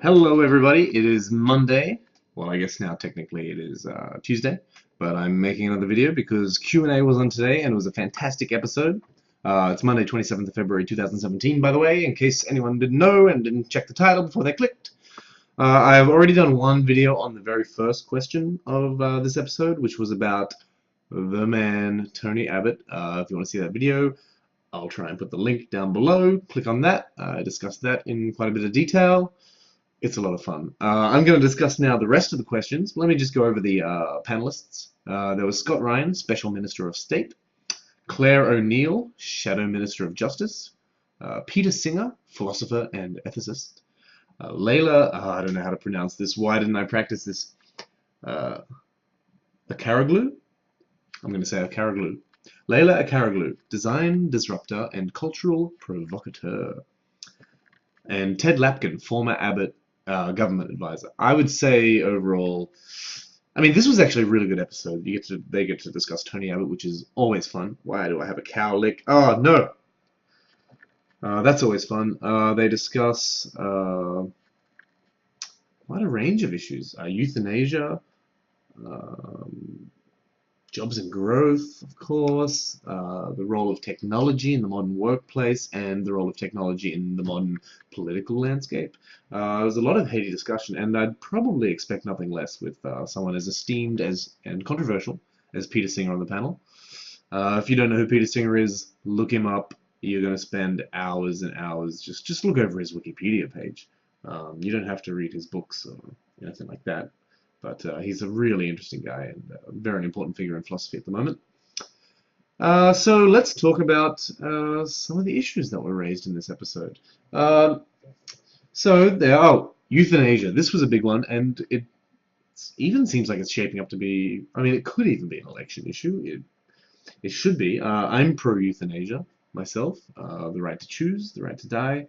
Hello, everybody. It is Monday. Well, I guess now technically it is Tuesday, but I'm making another video because Q&A was on today and it was a fantastic episode. It's Monday, 27th of February, 2017, by the way, in case anyone didn't know and didn't check the title before they clicked. I've already done one video on the very first question of this episode, which was about the man, Tony Abbott. If you want to see that video, I'll try and put the link down below. Click on that. I discussed that in quite a bit of detail. It's a lot of fun. I'm going to discuss now the rest of the questions. Let me just go over the panelists. There was Scott Ryan, Special Minister of State, Clare O'Neill, Shadow Minister of Justice, Peter Singer, philosopher and ethicist, Layla, I don't know how to pronounce this. Why didn't I practice this? Akaraglu? I'm going to say Akaraglu. Layla Akaraglu, design disruptor and cultural provocateur. And Ted Lapkin, former Abbott government advisor. I would say overall, I mean, this was actually a really good episode. They get to discuss Tony Abbott, which is always fun. Why do I have a cow lick? Oh no, that's always fun. They discuss quite a range of issues: euthanasia, um, jobs and growth, of course, the role of technology in the modern workplace, and the role of technology in the modern political landscape. There's a lot of heady discussion, and I'd probably expect nothing less with someone as esteemed and controversial as Peter Singer on the panel. If you don't know who Peter Singer is, look him up. You're going to spend hours and hours. Just look over his Wikipedia page. You don't have to read his books or anything like that. But he's a really interesting guy and a very important figure in philosophy at the moment. So let's talk about some of the issues that were raised in this episode. Euthanasia. This was a big one, and it even seems like it's shaping up to be, I mean, it could even be an election issue. It should be. I'm pro-euthanasia myself. The right to choose, the right to die.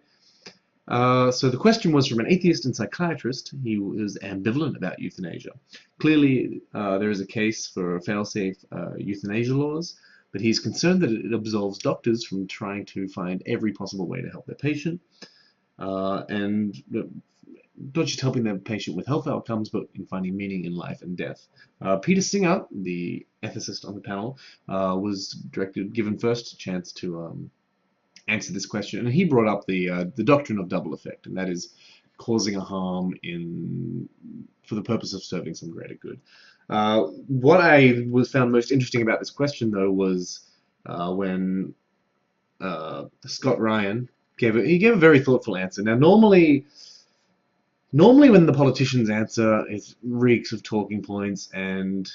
So the question was from an atheist and psychiatrist. He was ambivalent about euthanasia. Clearly, there is a case for fail-safe euthanasia laws, but he's concerned that it absolves doctors from trying to find every possible way to help their patient, and not just helping their patient with health outcomes, but in finding meaning in life and death. Peter Singer, the ethicist on the panel, was given first chance to answer this question, and he brought up the doctrine of double effect, and that is causing a harm for the purpose of serving some greater good. What I found most interesting about this question, though, was when Scott Ryan gave a very thoughtful answer. Now, normally when the politicians answer, it reeks of talking points, and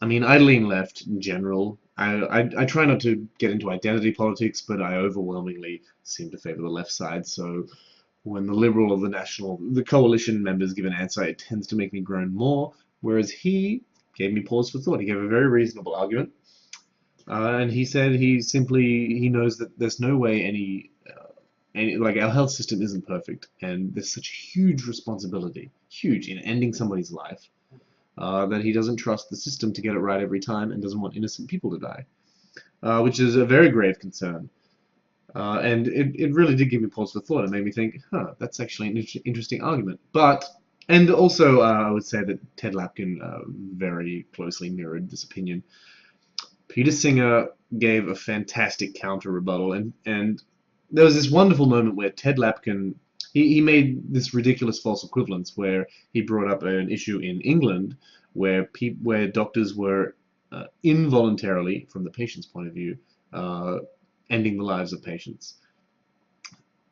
I mean, I lean left in general. I try not to get into identity politics, but I overwhelmingly seem to favor the left side. So when the Liberal or the coalition members give an answer, it tends to make me groan more. Whereas he gave me pause for thought. He gave a very reasonable argument, and he said he knows that there's no way like our health system isn't perfect, and there's such huge responsibility, huge in ending somebody's life. That he doesn't trust the system to get it right every time and doesn't want innocent people to die, which is a very grave concern. And it really did give me pause for thought. It made me think, that's actually an interesting argument. And also, I would say that Ted Lapkin very closely mirrored this opinion. Peter Singer gave a fantastic counter rebuttal, and there was this wonderful moment where Ted Lapkin he made this ridiculous false equivalence where he brought up an issue in England where doctors were involuntarily, from the patient's point of view, ending the lives of patients.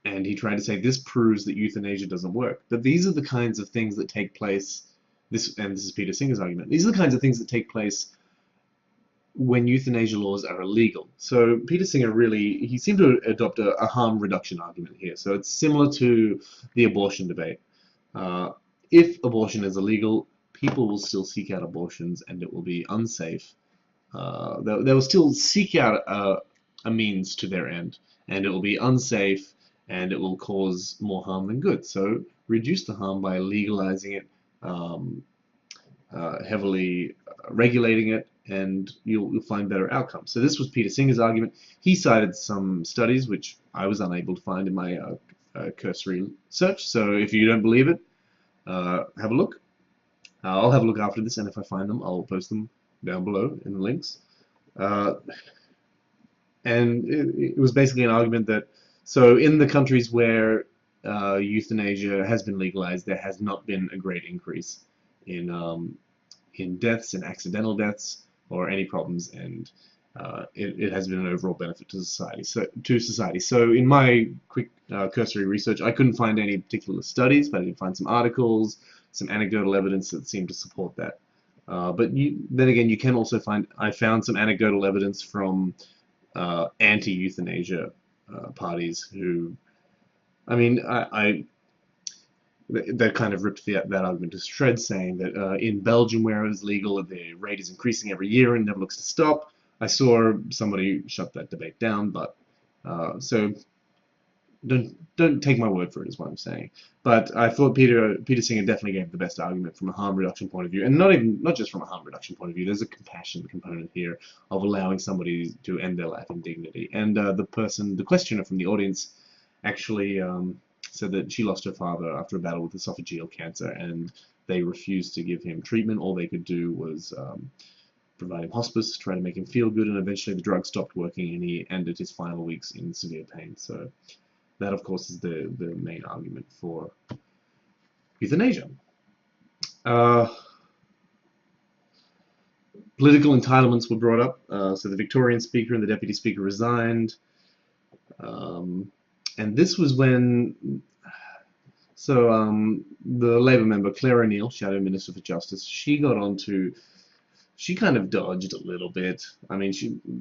And he tried to say this proves that euthanasia doesn't work. But these are the kinds of things that take place, this is Peter Singer's argument, these are the kinds of things that take place when euthanasia laws are illegal. So Peter Singer he seemed to adopt a harm reduction argument here. So it's similar to the abortion debate. If abortion is illegal, people will still seek out abortions and it will be unsafe. They will still seek out a means to their end, and it will be unsafe and it will cause more harm than good. So reduce the harm by legalizing it, heavily regulating it, and you'll find better outcomes. So this was Peter Singer's argument. He cited some studies, which I was unable to find in my cursory search. So if you don't believe it, have a look. I'll have a look after this, and if I find them, I'll post them down below in the links. And it was basically an argument that, so in the countries where euthanasia has been legalized, there has not been a great increase in deaths, in accidental deaths, or any problems, and it has been an overall benefit to society. So in my quick cursory research, I couldn't find any particular studies, but I did find some articles, some anecdotal evidence that seemed to support that. But then again, you can also find, I found some anecdotal evidence from anti-euthanasia parties who, I mean, they kind of ripped that argument to shreds, saying that in Belgium, where it was legal, the rate is increasing every year and never looks to stop. I saw somebody shut that debate down, but so don't take my word for it, is what I'm saying. But I thought Peter Singer definitely gave the best argument from a harm reduction point of view, and not just from a harm reduction point of view. There's a compassion component here of allowing somebody to end their life in dignity. And the questioner from the audience, actually said that she lost her father after a battle with esophageal cancer, and they refused to give him treatment. All they could do was provide him hospice, try to make him feel good, and eventually the drug stopped working, and he ended his final weeks in severe pain. So that, of course, is the main argument for euthanasia. Political entitlements were brought up. So the Victorian Speaker and the Deputy Speaker resigned. And this was when, the Labour member, Clare, Shadow Minister for Justice, she kind of dodged a little bit. I mean,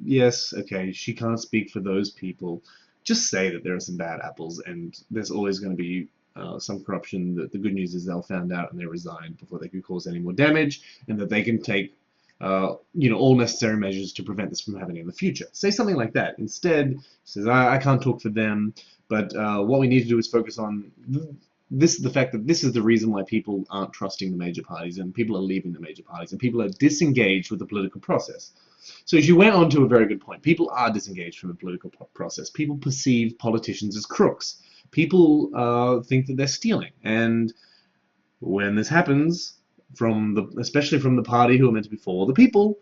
yes, okay, she can't speak for those people. Just say that there are some bad apples, and there's always going to be some corruption. The good news is they'll find out and they resigned before they could cause any more damage, and that they can take all necessary measures to prevent this from happening in the future. Say something like that. Instead, she says, I can't talk for them, but what we need to do is focus on the fact that this is the reason why people aren't trusting the major parties, and people are leaving the major parties, and people are disengaged with the political process. So she went on to a very good point. People are disengaged from the political process. People perceive politicians as crooks. People think that they're stealing. And when this happens, especially from the party who are meant to be for the people,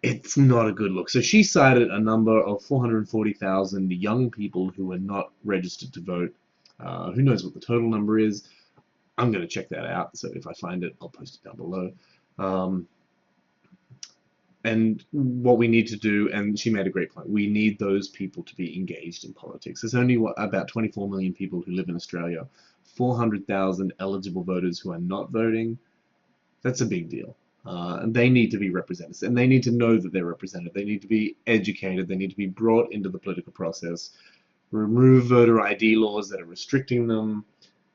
it's not a good look. So she cited a number of 440,000 young people who were not registered to vote. Who knows what the total number is? I'm going to check that out. So if I find it, I'll post it down below. And what we need to do, and she made a great point, we need those people to be engaged in politics. There's only about 24 million people who live in Australia, 400,000 eligible voters who are not voting. That's a big deal. And they need to be represented, and they need to know that they're represented. They need to be educated. They need to be brought into the political process. Remove voter ID laws that are restricting them,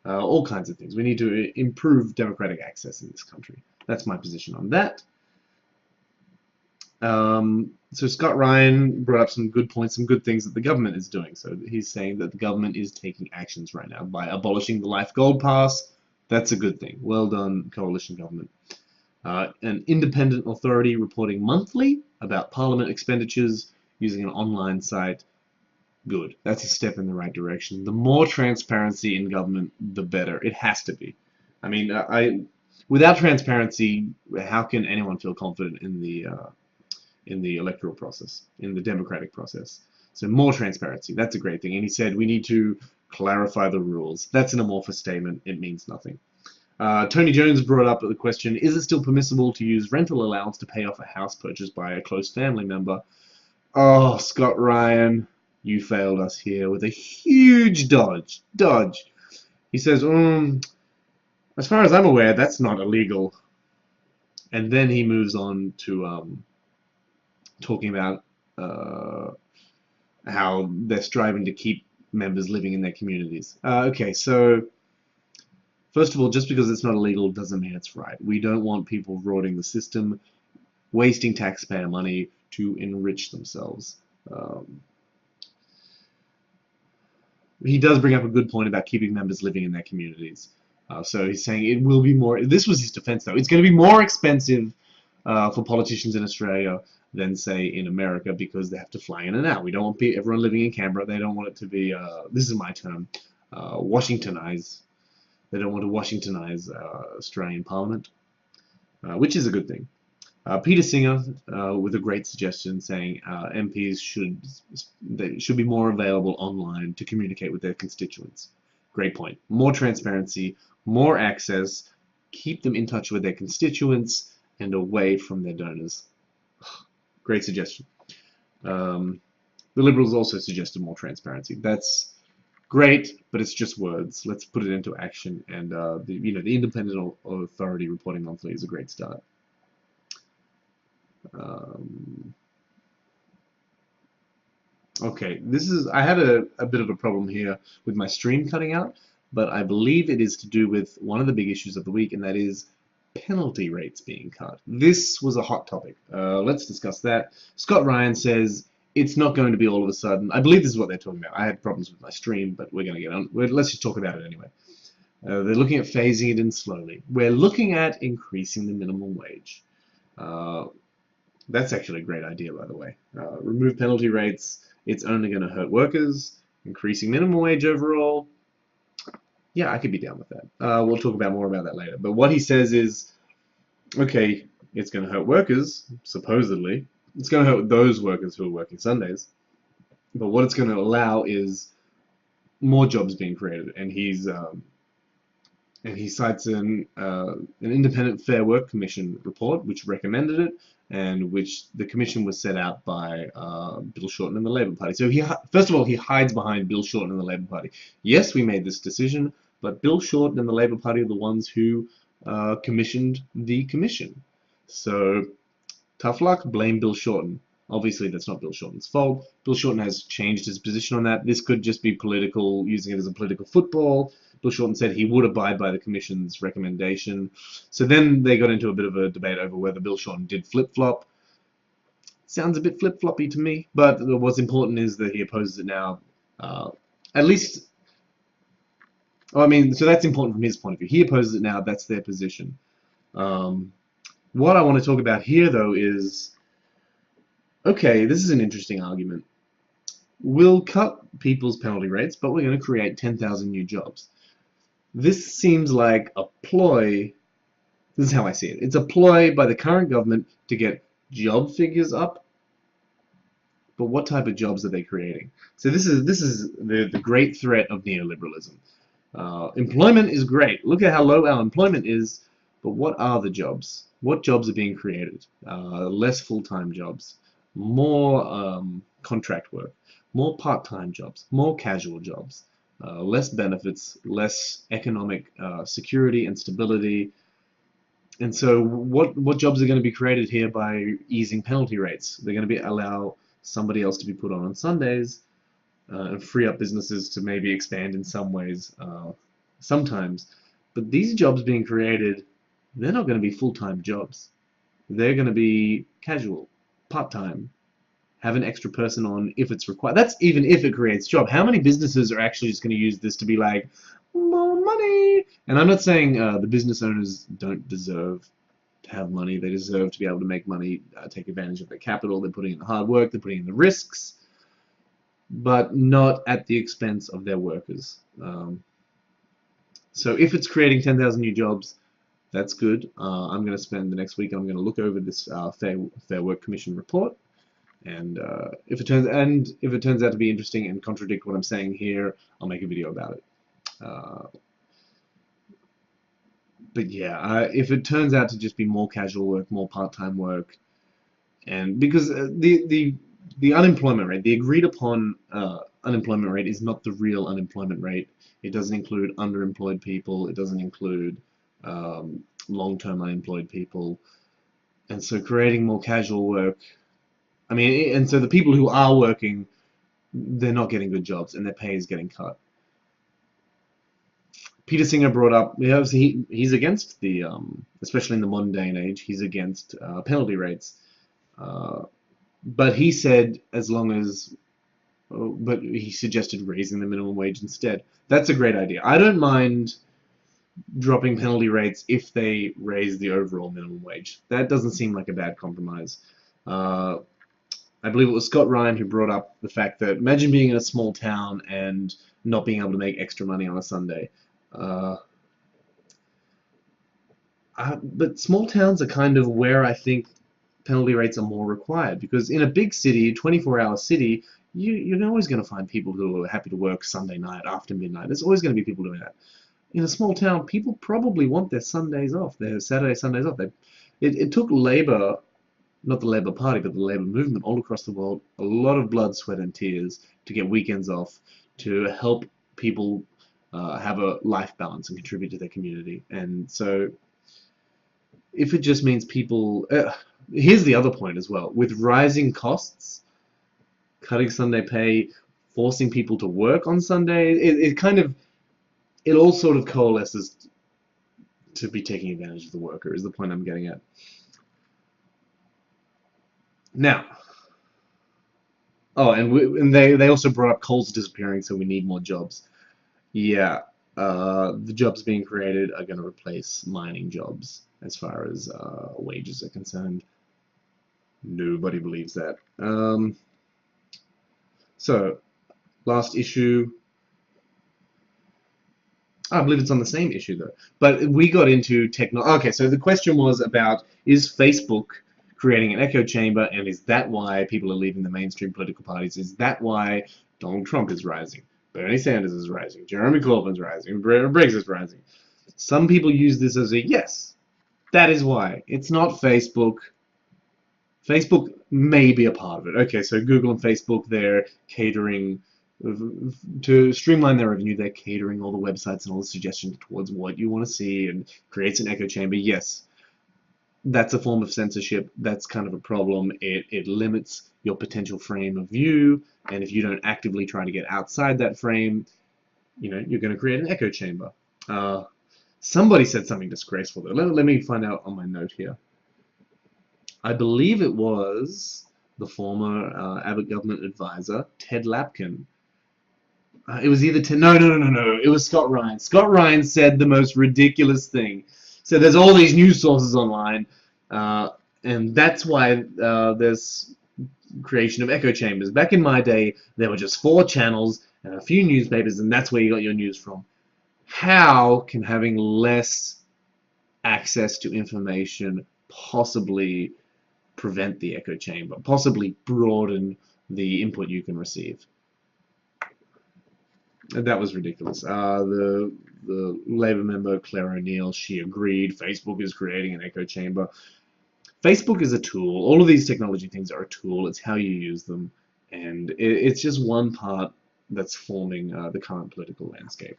all kinds of things. We need to improve democratic access in this country. That's my position on that. So Scott Ryan brought up some good points, some good things that the government is doing. So he's saying that the government is taking actions right now by abolishing the Life Gold Pass. That's a good thing. Well done, coalition government. An independent authority reporting monthly about Parliament expenditures using an online site. Good. That's a step in the right direction. The more transparency in government, the better. It has to be. I mean, without transparency, how can anyone feel confident in the electoral process, in the democratic process? So more transparency. That's a great thing. And he said we need to clarify the rules. That's an amorphous statement. It means nothing. Tony Jones brought up the question, is it still permissible to use rental allowance to pay off a house purchased by a close family member? Oh, Scott Ryan, you failed us here with a huge dodge. He says, as far as I'm aware, that's not illegal. And then he moves on to talking about how they're striving to keep members living in their communities. Okay, so first of all, just because it's not illegal doesn't mean it's right. We don't want people rorting the system, wasting taxpayer money to enrich themselves. He does bring up a good point about keeping members living in their communities. So he's saying it will be more, this was his defense though, it's going to be more expensive for politicians in Australia than, say, in America, because they have to fly in and out. We don't want everyone living in Canberra. They don't want it to be, this is my term, Washingtonize. They don't want to Washingtonize Australian Parliament, which is a good thing. Peter Singer with a great suggestion saying MPs should be more available online to communicate with their constituents. Great point. More transparency, more access, keep them in touch with their constituents and away from their donors. Great suggestion. The Liberals also suggested more transparency. That's great, but it's just words. Let's put it into action. And the independent authority reporting monthly is a great start. Okay, I had a bit of a problem here with my stream cutting out, but I believe it is to do with one of the big issues of the week, and that is penalty rates being cut. This was a hot topic. Let's discuss that. Scott Ryan says it's not going to be all of a sudden. I believe this is what they're talking about. I had problems with my stream, but we're going to get on. Let's just talk about it anyway. They're looking at phasing it in slowly. We're looking at increasing the minimum wage. That's actually a great idea, by the way. Remove penalty rates. It's only going to hurt workers. Increasing minimum wage overall. Yeah, I could be down with that. We'll talk more about that later. But what he says is, okay, it's going to hurt workers, supposedly. It's going to hurt those workers who are working Sundays. But what it's going to allow is more jobs being created. And he cites an independent Fair Work Commission report, which recommended it, and which the commission was set out by Bill Shorten and the Labour Party. So first of all, he hides behind Bill Shorten and the Labour Party. Yes, we made this decision, but Bill Shorten and the Labour Party are the ones who commissioned the commission. So tough luck, blame Bill Shorten. Obviously, that's not Bill Shorten's fault. Bill Shorten has changed his position on that. This could just be political, using it as a political football. Bill Shorten said he would abide by the Commission's recommendation. So then they got into a bit of a debate over whether Bill Shorten did flip-flop. Sounds a bit flip-floppy to me, but what's important is that he opposes it now. At least, I mean, so that's important from his point of view. He opposes it now, that's their position. What I want to talk about here, though, is, okay, this is an interesting argument. We'll cut people's penalty rates, but we're going to create 10,000 new jobs. This seems like a ploy. This is how I see it. It's a ploy by the current government to get job figures up. But what type of jobs are they creating? So this is the great threat of neoliberalism. Employment is great. Look at how low our employment is. But what are the jobs? What jobs are being created? Less full-time jobs, more contract work, more part-time jobs, more casual jobs. Less benefits, less economic security and stability. And so what jobs are going to be created here by easing penalty rates? They're going to allow somebody else to be put on Sundays and free up businesses to maybe expand in some ways sometimes. But these jobs being created, they're not going to be full-time jobs. They're going to be casual, part-time. Have an extra person on if it's required. That's even if it creates job. How many businesses are actually just going to use this to be like, more money? And I'm not saying the business owners don't deserve to have money. They deserve to be able to make money, take advantage of their capital. They're putting in the hard work. They're putting in the risks, but not at the expense of their workers. So if it's creating 10,000 new jobs, that's good. I'm going to spend the next week. I'm going to look over this Fair Work Commission report. And if it turns out to be interesting and contradict what I'm saying here, I'll make a video about it. But yeah, if it turns out to just be more casual work, more part-time work, and because the unemployment rate, the agreed upon unemployment rate is not the real unemployment rate. It doesn't include underemployed people. It doesn't include long-term unemployed people. And so creating more casual work, I mean, and so the people who are working, they're not getting good jobs, and their pay is getting cut. Peter Singer brought up, he's against the, especially in the modern day and age, he's against penalty rates. But he said but he suggested raising the minimum wage instead. That's a great idea. I don't mind dropping penalty rates if they raise the overall minimum wage. That doesn't seem like a bad compromise. I believe it was Scott Ryan who brought up the fact that imagine being in a small town and not being able to make extra money on a Sunday. Uh, but small towns are kind of where I think penalty rates are more required, because in a big city, 24-hour city, you're always going to find people who are happy to work Sunday night after midnight. There's always going to be people doing that. In a small town, people probably want their Sundays off, their Saturday, Sundays off. It took labor, not the Labour Party, but the labor movement all across the world, a lot of blood, sweat, and tears to get weekends off, to help people have a life balance and contribute to their community. And so, if it just means people, here's the other point as well. With rising costs, cutting Sunday pay, forcing people to work on Sunday, it all sort of coalesces to be taking advantage of the worker, is the point I'm getting at. Now, oh, and they also brought up coal's disappearing, so we need more jobs. Yeah, the jobs being created are going to replace mining jobs as far as wages are concerned. Nobody believes that. So, last issue. I believe it's on the same issue though. But we got into Okay, so the question was about, is Facebook creating an echo chamber, and is that why people are leaving the mainstream political parties? Is that why Donald Trump is rising? Bernie Sanders is rising. Jeremy Corbyn's rising. Brexit's rising. Some people use this as a yes, that is why. It's not Facebook. Facebook may be a part of it. Okay, so Google and Facebook, they're catering to streamline their revenue. They're catering all the websites and all the suggestions towards what you want to see, and creates an echo chamber. Yes, that's a form of censorship. That's kind of a problem. It limits your potential frame of view, and if you don't actively try to get outside that frame, you're going to create an echo chamber. Somebody said something disgraceful though. Let me find out on my note here. I believe it was the former Abbott government advisor, Ted Lapkin. It was either Ted... No. It was Scott Ryan. Scott Ryan said the most ridiculous thing. So there's all these news sources online, and that's why there's creation of echo chambers. Back in my day, there were just 4 channels and a few newspapers, and that's where you got your news from. How can having less access to information possibly prevent the echo chamber, possibly broaden the input you can receive? That was ridiculous. The Labour member, Clare, she agreed. Facebook is creating an echo chamber. Facebook is a tool. All of these technology things are a tool. It's how you use them. And it's just one part that's forming the current political landscape.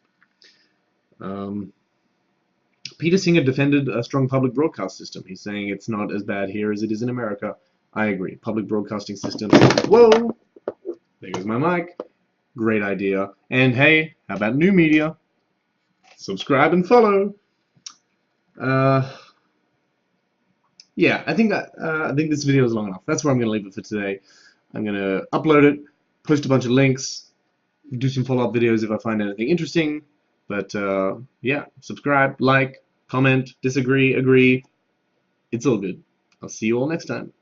Peter Singer defended a strong public broadcast system. He's saying it's not as bad here as it is in America. I agree. Public broadcasting system. Whoa! There goes my mic. Great idea. And hey, how about new media? Subscribe and follow. Yeah, I think this video is long enough. That's where I'm going to leave it for today. I'm going to upload it, post a bunch of links, do some follow-up videos if I find anything interesting. But yeah, subscribe, like, comment, disagree, agree. It's all good. I'll see you all next time.